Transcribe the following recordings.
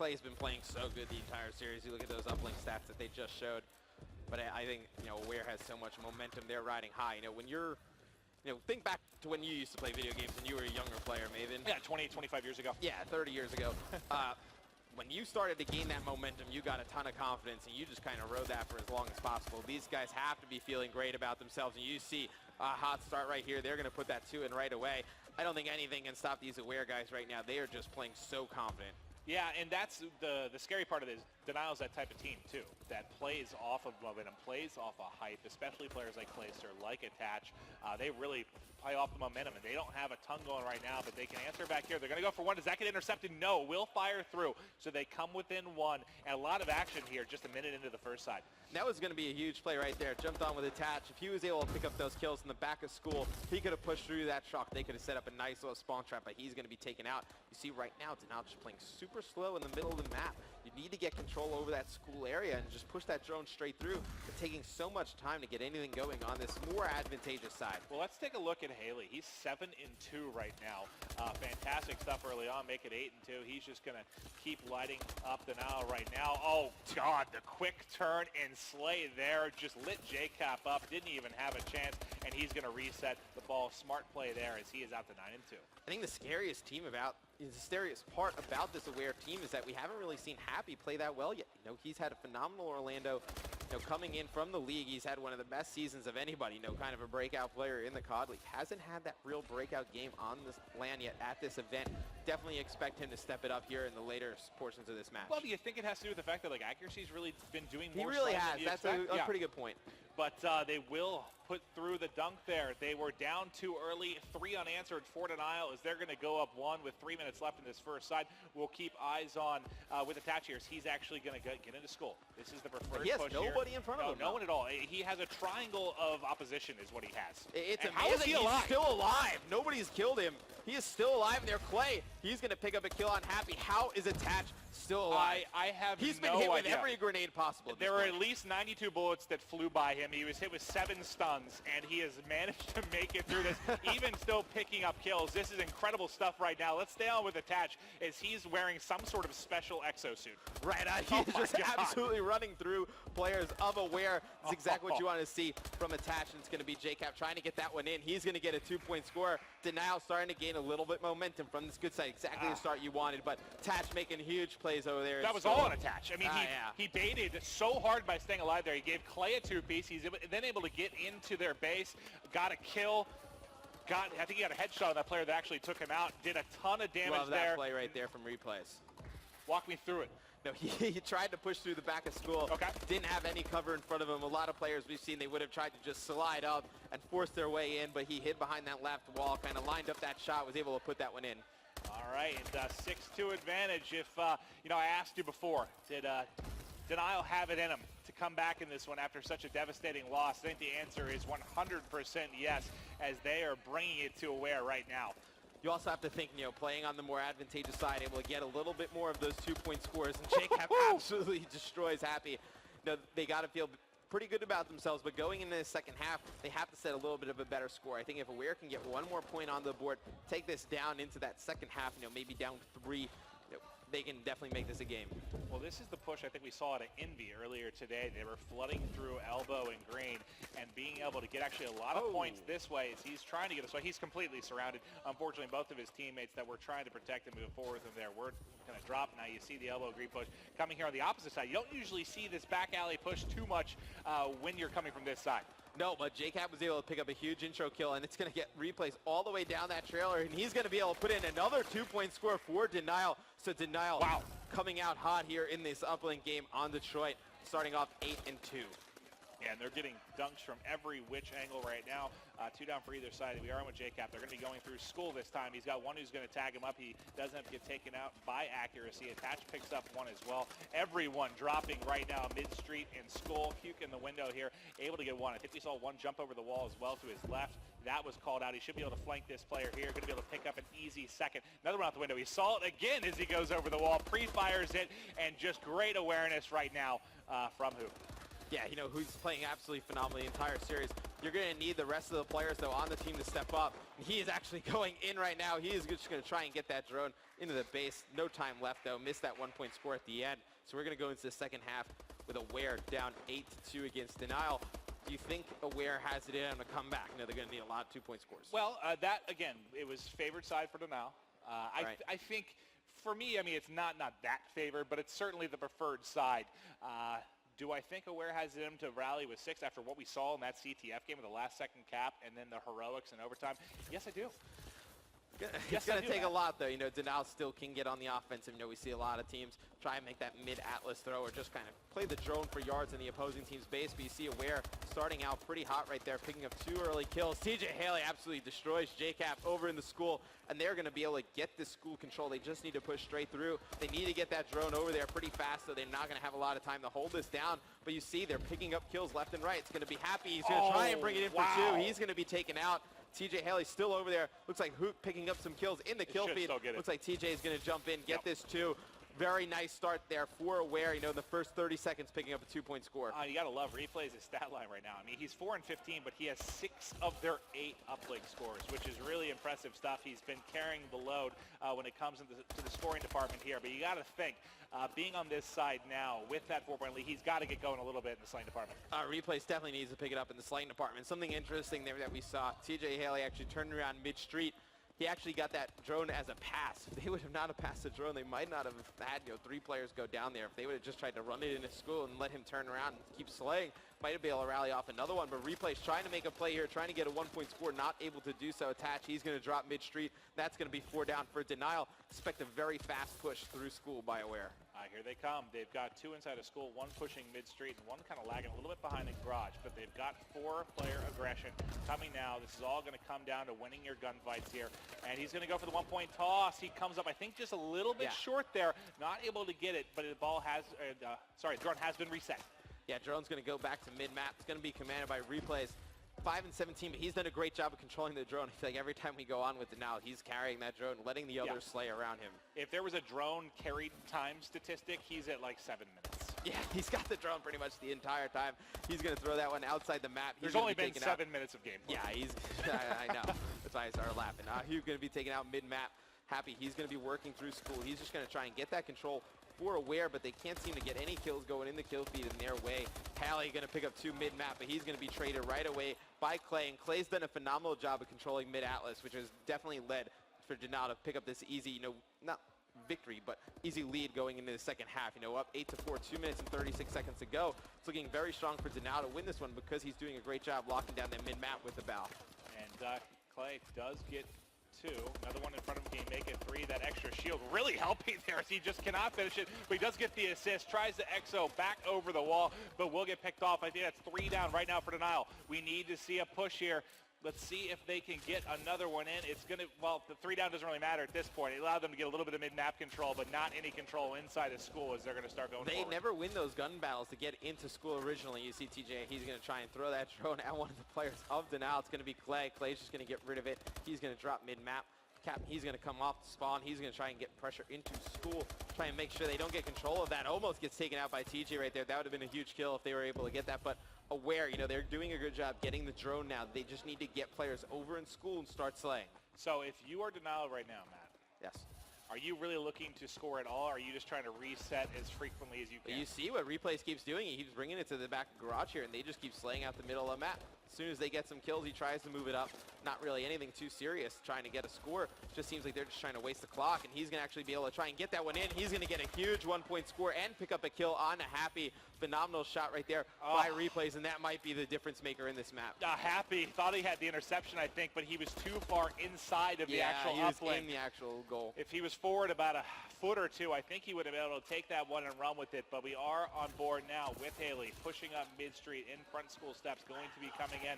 Clay's been playing so good the entire series. You look at those uplink stats that they just showed. But I think, Aware has so much momentum. They're riding high. When you're, think back to when you used to play video games when you were a younger player, Maven. Yeah, 20, 25 years ago. Yeah, 30 years ago. When you started to gain that momentum, you got a ton of confidence, and you just kind of rode that for as long as possible. These guys have to be feeling great about themselves, and you see a hot start right here. They're going to put that 2 in right away. I don't think anything can stop these Aware guys right now. They are just playing so confident. Yeah, and that's the scary part of this. Denial's that type of team, too, that plays off of momentum, plays off of hype, especially players like Clayster, like Attach. They really play off the momentum, and they don't have a ton going right now, but they can answer back here. They're going to go for one. Does that get intercepted? No. Will fire through. So they come within 1, and a lot of action here just a minute into the first side. That was going to be a huge play right there. Jumped on with Attach. If he was able to pick up those kills in the back of school, he could have pushed through that shock. They could have set up a nice little spawn trap, but he's going to be taken out. You see right now, Denial just playing super slow in the middle of the map. You need to get control over that school area and just push that drone straight through. But taking so much time to get anything going on this more advantageous side. Well, let's take a look at Haley. He's 7-2 right now. Fantastic stuff early on, make it 8-2. He's just going to keep lighting up Denial right now. Oh, God, the quick turn and slay there just lit JCap up. Didn't even have a chance, and he's going to reset the ball. Smart play there as he is out to 9-2. I think the scariest part about this Aware team is that we haven't really seen Happy play that well yet. He's had a phenomenal Orlando. Coming in from the league, he's had one of the best seasons of anybody. Kind of a breakout player in the COD League. Hasn't had that real breakout game on this LAN yet at this event. Definitely expect him to step it up here in the later portions of this match. Well, do you think it has to do with the fact that accuracy's really been doing more? He really has. That's a pretty good point. But they will put through the dunk there. They were down 2 early, 3 unanswered for Denial as they're going to go up 1 with 3 minutes left in this first side. We'll keep eyes on with Attach here. He's actually going to get into school. This is the preferred push here. He has nobody in front of him. No one at all. He has a triangle of opposition is what he has. It's amazing. How is he alive? He's still alive. Nobody's killed him. He is still alive in there. Clay, he's going to pick up a kill on Happy. How is Attach still alive? I have He's been hit with every grenade possible. There were at least 92 bullets that flew by him. He was hit with 7 stuns, and he has managed to make it through this, even still picking up kills. This is incredible stuff right now. Let's stay on with Attach as he's wearing some sort of special exosuit. Right, he's just absolutely running through players of Aware. It's exactly what you want to see from Attach, and it's going to be JCap trying to get that one in. He's going to get a 2-point score. Denial starting to gain a little bit momentum from this good side. Exactly the start you wanted, but Attach making huge plays over there. That was all on Attach. I mean, he baited so hard by staying alive there. He gave Clay a 2-piece. He's then able to get into their base, got a kill. I think he got a headshot on that player that actually took him out. Did a ton of damage there. Love that play right there from Replays. Walk me through it. No, he tried to push through the back of school. Okay. Didn't have any cover in front of him. A lot of players we've seen, they would have tried to just slide up and force their way in, but he hid behind that left wall, kind of lined up that shot, was able to put that one in. All right, 6-2 advantage. If, I asked you before, did Denial have it in him to come back in this one after such a devastating loss? I think the answer is 100% yes, as they are bringing it to Aware right now. You also have to think, playing on the more advantageous side, able to get a little bit more of those 2-point scores, and JCap absolutely destroys Happy. They got to feel pretty good about themselves, but going into the second half, they have to set a little bit of a better score. I think if Aware can get one more point on the board, take this down into that second half, maybe down 3, they can definitely make this a game. Well, this is the push I think we saw at Envy earlier today. They were flooding through Elbow and Green and being able to get actually a lot of points this way as he's trying to get this way. He's completely surrounded. Unfortunately, both of his teammates that were trying to protect and move forward with him there were going to drop. Now you see the Elbow Green push coming here on the opposite side. You don't usually see this back alley push too much when you're coming from this side. No, but JCap was able to pick up a huge intro kill, and it's going to get Replays all the way down that trailer, and he's going to be able to put in another 2-point score for Denial. So Denial coming out hot here in this uplink game on Detroit, starting off 8-2. Yeah, and they're getting dunks from every which angle right now. 2 down for either side. We are in with JCap. They're going to be going through school this time. He's got one who's going to tag him up. He doesn't have to get taken out by accuracy. Attach picks up one as well. Everyone dropping right now mid-street in school. Puke in the window here, able to get one. I think we saw one jump over the wall as well to his left. That was called out. He should be able to flank this player here. Going to be able to pick up an easy second. Another one out the window. He saw it again as he goes over the wall. Pre-fires it, and just great awareness right now from Hoop. Yeah, who's playing absolutely phenomenally the entire series. You're going to need the rest of the players, though, on the team to step up. And he is actually going in right now. He is just going to try and get that drone into the base. No time left, though. Missed that 1-point score at the end. So we're going to go into the second half with Aware down 8-2 against Denial. Do you think Aware has it in to come back? They're going to need a lot of 2-point scores. Well, that, again, it was favored side for Denial. Right. I think, for me, it's not that favored, but it's certainly the preferred side. Do I think Aware has it in to rally with 6 after what we saw in that CTF game with the last second cap and then the heroics in overtime? Yes, I do. It's going to take a lot, though. Denial still can get on the offensive. We see a lot of teams try and make that mid-Atlas throw or just kind of play the drone for yards in the opposing team's base. But you see Aware starting out pretty hot right there, picking up 2 early kills. TJ Haley absolutely destroys JCap over in the school, and they're going to be able to get this school control. They just need to push straight through. They need to get that drone over there pretty fast, so they're not going to have a lot of time to hold this down. But you see they're picking up kills left and right. It's going to be Happy. He's going to try and bring it in for 2. He's going to be taken out. TJ Haley still over there. Looks like Hoot picking up some kills in the kill feed. Looks like TJ is going to jump in, get this 2. Very nice start there for Aware. In the first 30 seconds picking up a 2-point score. You got to love Replay's stat line right now. He's 4 and 15, but he has 6 of their 8 uplink scores, which is really impressive stuff. He's been carrying the load when it comes to the scoring department here. But you got to think, being on this side now with that 4-point lead, he's got to get going a little bit in the slaying department. Replays definitely needs to pick it up in the slaying department. Something interesting there that we saw, TJ Haley actually turned around mid-street. He actually got that drone as a pass. If they would have not have passed the drone, they might not have had 3 players go down there. If they would have just tried to run it into school and let him turn around and keep slaying, might have been able to rally off another one. But Replay's trying to make a play here, trying to get a 1-point score, not able to do so. Attach, he's going to drop mid-street. That's going to be 4 down for Denial. Expect a very fast push through school by Aware. Here they come. They've got 2 inside of school, 1 pushing mid-street, and 1 kind of lagging a little bit behind in garage. But they've got 4-player aggression coming now. This is all going to come down to winning your gunfights here. And he's going to go for the 1-point toss. He comes up, I think, just a little bit short there. Not able to get it, but the ball has, the drone has been reset. Yeah, drone's going to go back to mid-map. It's going to be commanded by Replays. 5 and 17, but he's done a great job of controlling the drone. I feel like every time we go on with it now, he's carrying that drone, letting the others slay around him. If there was a drone carried time statistic, he's at like 7 minutes. Yeah, he's got the drone pretty much the entire time. He's going to throw that one outside the map. There's only been 7 minutes of gameplay. Yeah, I know. That's why I started laughing. He's going to be taken out mid-map. Happy, he's going to be working through school. He's just going to try and get that control for Aware, but they can't seem to get any kills going in the kill feed in their way. Haley going to pick up 2 mid-map, but he's going to be traded right away by Clay, and Clay's done a phenomenal job of controlling mid-Atlas, which has definitely led for Denial to pick up this easy, not victory, but easy lead going into the second half. Up 8-4, 2 minutes and 36 seconds to go. It's looking very strong for Denial to win this one because he's doing a great job locking down that mid-map with the bow. And Clay does get 2. Another one in front of him, can make it 3. That extra shield really helping there as he just cannot finish it, but he does get the assist, tries the EXO back over the wall, but will get picked off. I think that's 3 down right now for Denial. We need to see a push here. Let's see if they can get another one in. It's going to, well, the 3 down doesn't really matter at this point. It allowed them to get a little bit of mid-map control, but not any control inside of school as they're going to start going forward. They never win those gun battles to get into school originally. You see TJ, he's going to try and throw that drone at one of the players of Denial. It's going to be Clay. Clay's just going to get rid of it. He's going to drop mid-map. He's going to come off the spawn. He's going to try and get pressure into school, try and make sure they don't get control of that. Almost gets taken out by TJ right there. That would have been a huge kill if they were able to get that, but Aware, they're doing a good job getting the drone now. They just need to get players over in school and start slaying. So if you are Denial right now, Matt. Yes. Are you really looking to score at all, or are you just trying to reset as frequently as you can? You see what Replays keeps doing. He keeps bringing it to the back of garage here, and they just keep slaying out the middle of the map. As soon as they get some kills, he tries to move it up. Not really anything too serious, trying to get a score. Just seems like they're just trying to waste the clock, and he's going to actually be able to try and get that one in. He's going to get a huge 1-point score and pick up a kill on a Happy. Phenomenal shot right there by Replays, and that might be the difference maker in this map. Happy thought he had the interception, I think, but he was too far inside of the actual uplink. Yeah, he was in the actual goal. If he was forward about a foot or 2, I think he would have been able to take that one and run with it, but we are on board now with Haley, pushing up mid-street in front school steps, going to be coming in.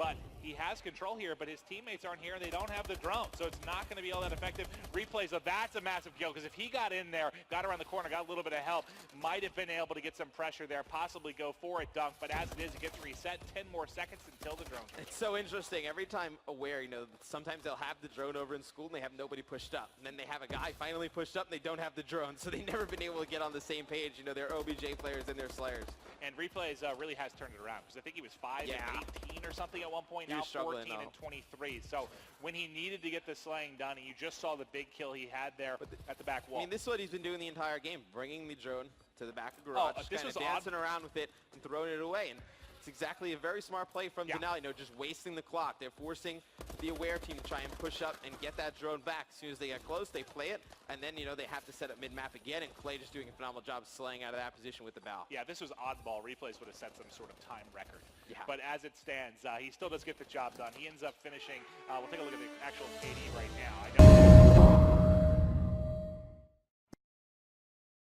but he has control here, but his teammates aren't here and they don't have the drone, so it's not going to be all that effective. Replays, so that's a massive kill, because if he got in there, got around the corner, got a little bit of help, might have been able to get some pressure there, possibly go for it, Dunk, but as it is, it gets reset. 10 more seconds until the drone. It's so interesting. Every time Aware, sometimes they'll have the drone over in school and they have nobody pushed up. And then they have a guy finally pushed up and they don't have the drone. So they've never been able to get on the same page, their OBJ players and their Slayers. And Replays really has turned it around, because I think he was 5 and 18 or something at one point, He now was struggling, 14 and 23. So when he needed to get the slaying done, and you just saw the big kill he had there at the back wall. This is what he's been doing the entire game, bringing the drone to the back of garage, this kind was of dancing around with it and throwing it away. And it's exactly a very smart play from Denali, just wasting the clock. They're forcing the Aware team to try and push up and get that drone back. As soon as they get close, they play it, and then, they have to set up mid-map again, and Clay just doing a phenomenal job slaying out of that position with the bow. Yeah, this was oddball. Replays would have set some sort of time record. Yeah. But as it stands, he still does get the job done. He ends up finishing, we'll take a look at the actual KD right now. I know